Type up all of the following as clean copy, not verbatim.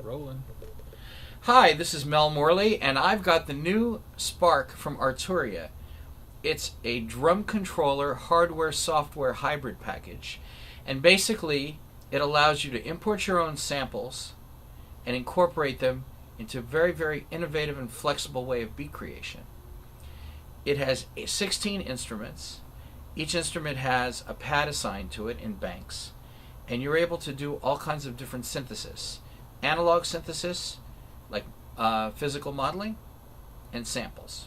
rolling. Hi, this is Mel Morley, and I've got the new Spark from Arturia. It's a drum controller hardware-software hybrid package, and basically it allows you to import your own samples and incorporate them into a very, very innovative and flexible way of beat creation. It has 16 instruments. Each instrument has a pad assigned to it in banks, and you're able to do all kinds of different synthesis. Analog synthesis, like physical modeling, and samples.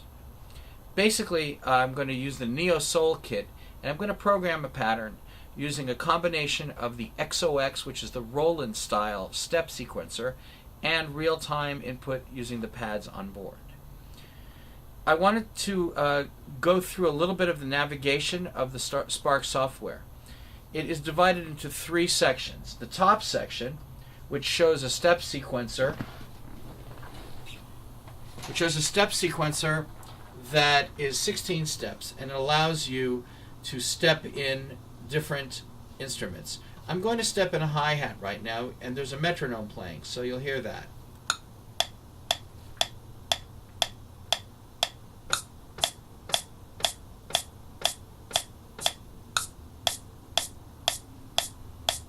Basically, I'm going to use the Neo Soul kit, and I'm going to program a pattern using a combination of the XOX, which is the Roland style step sequencer, and real-time input using the pads on board. I wanted to go through a little bit of the navigation of the Spark software. It is divided into 3 sections. The top section, which shows a step sequencer, that is 16 steps, and it allows you to step in different instruments. I'm going to step in a hi-hat right now, and there's a metronome playing, so you'll hear that.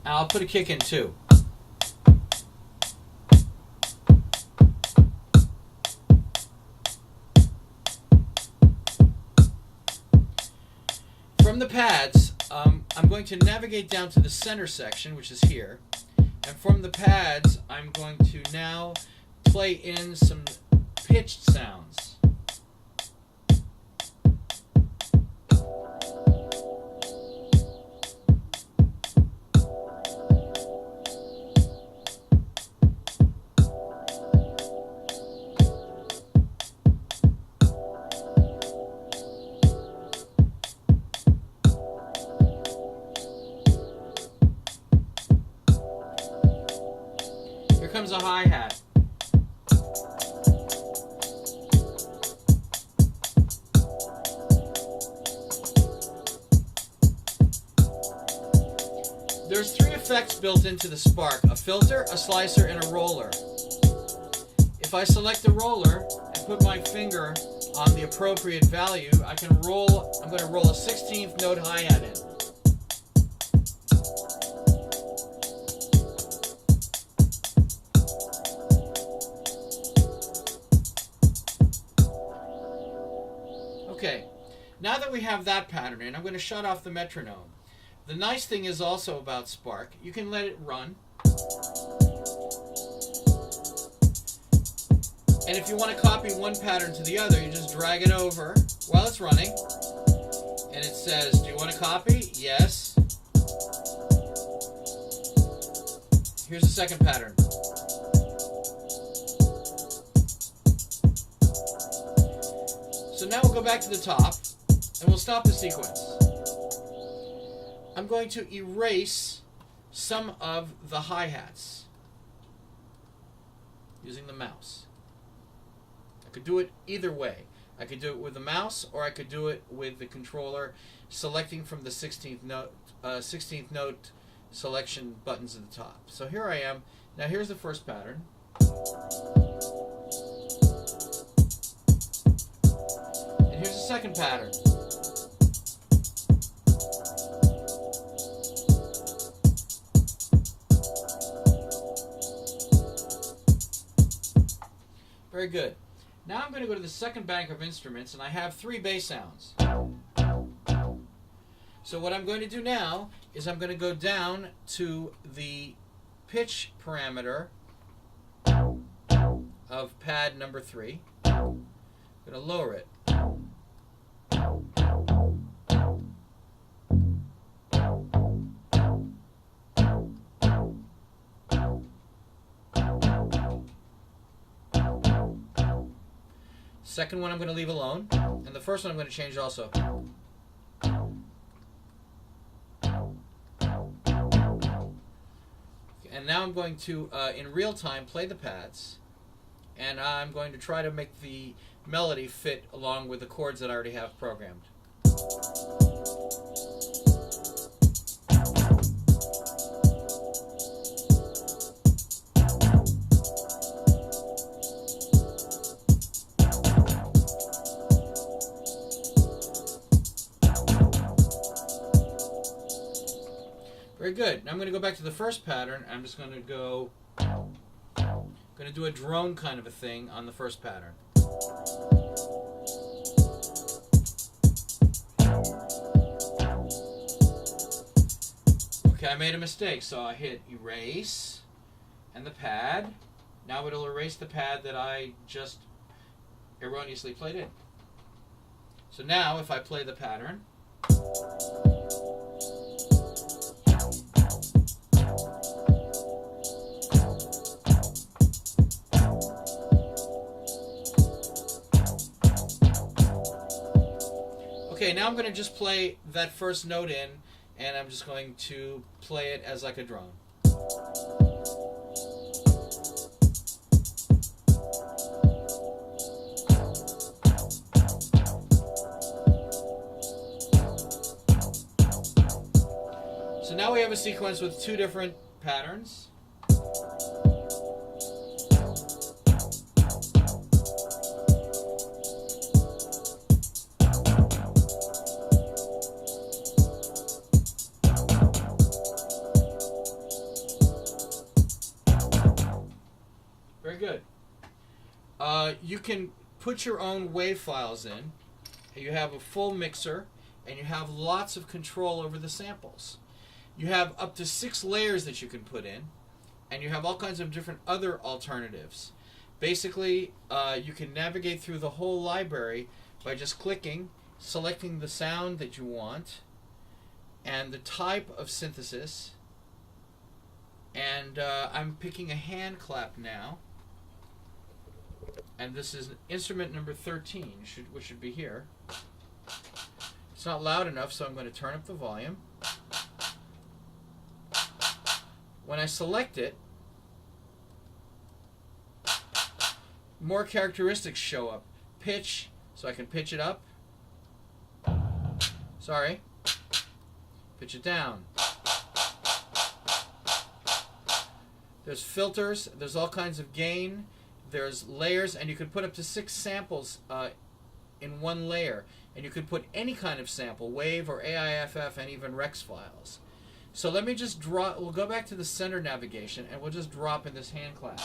And I'll put a kick in too. From the pads, I'm going to navigate down to the center section, which is here. And from the pads, I'm going to now play in some pitched sounds. Here comes a hi-hat. There's 3 effects built into the Spark: a filter, a slicer, and a roller. If I select the roller and put my finger on the appropriate value, I'm going to roll a 16th note hi-hat in. Okay, now that we have that pattern in, I'm going to shut off the metronome. The nice thing is also about Spark, you can let it run. And if you want to copy one pattern to the other, you just drag it over while it's running. And it says, do you want to copy? Yes. Here's the second pattern. So now we'll go back to the top, and we'll stop the sequence. I'm going to erase some of the hi-hats using the mouse. I could do it either way. I could do it with the mouse, or I could do it with the controller, selecting from the 16th note selection buttons at the top. So here I am. Now here's the first pattern. And here's the second pattern. Very good. Now I'm going to go to the second bank of instruments, and I have 3 bass sounds. So what I'm going to do now is I'm going to go down to the pitch parameter of pad number 3. I'm going to lower it. Second one I'm going to leave alone, and the first one I'm going to change also. And now I'm going to, in real time, play the pads, and I'm going to try to make the melody fit along with the chords that I already have programmed. I'm going to go back to the first pattern. I'm just going to do a drone kind of a thing on the first pattern. Okay, I made a mistake, so I hit erase and the pad. Now it'll erase the pad that I just erroneously played in. So now if I play the pattern, okay, now I'm going to just play that first note in, and I'm just going to play it as like a drone. So now we have a sequence with two different patterns. Very good. You can put your own wave files in. You have a full mixer, and you have lots of control over the samples. You have up to 6 layers that you can put in, and you have all kinds of different other alternatives. Basically, you can navigate through the whole library by just clicking, selecting the sound that you want, and the type of synthesis. And I'm picking a hand clap now. And this is instrument number 13, which should be here. It's not loud enough, so I'm going to turn up the volume. When I select it, more characteristics show up. Pitch, so I can pitch it up. Sorry. Pitch it down. There's filters, there's all kinds of gain, there's layers, and you can put up to 6 samples in one layer. And you could put any kind of sample, WAV or AIFF, and even Rex files. So let me just draw, we'll go back to the center navigation, and we'll just drop in this hand clap.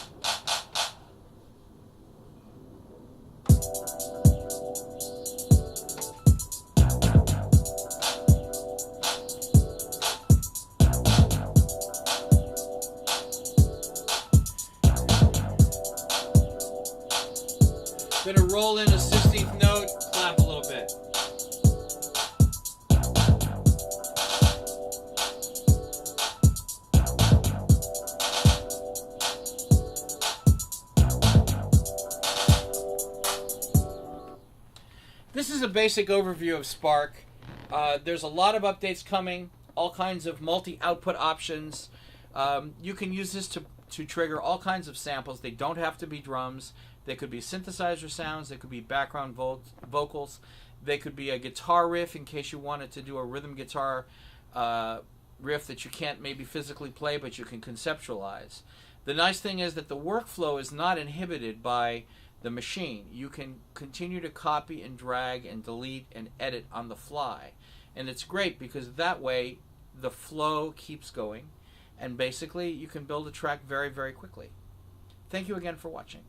I'm going to roll in a 16th note, clap a little bit. This is a basic overview of Spark. There's a lot of updates coming, all kinds of multi-output options. You can use this to trigger all kinds of samples. They don't have to be drums. They could be synthesizer sounds. They could be background vocals. They could be a guitar riff in case you wanted to do a rhythm guitar riff that you can't maybe physically play, but you can conceptualize. The nice thing is that the workflow is not inhibited by the machine. You can continue to copy and drag and delete and edit on the fly. And it's great because that way the flow keeps going, and basically you can build a track very, very quickly. Thank you again for watching.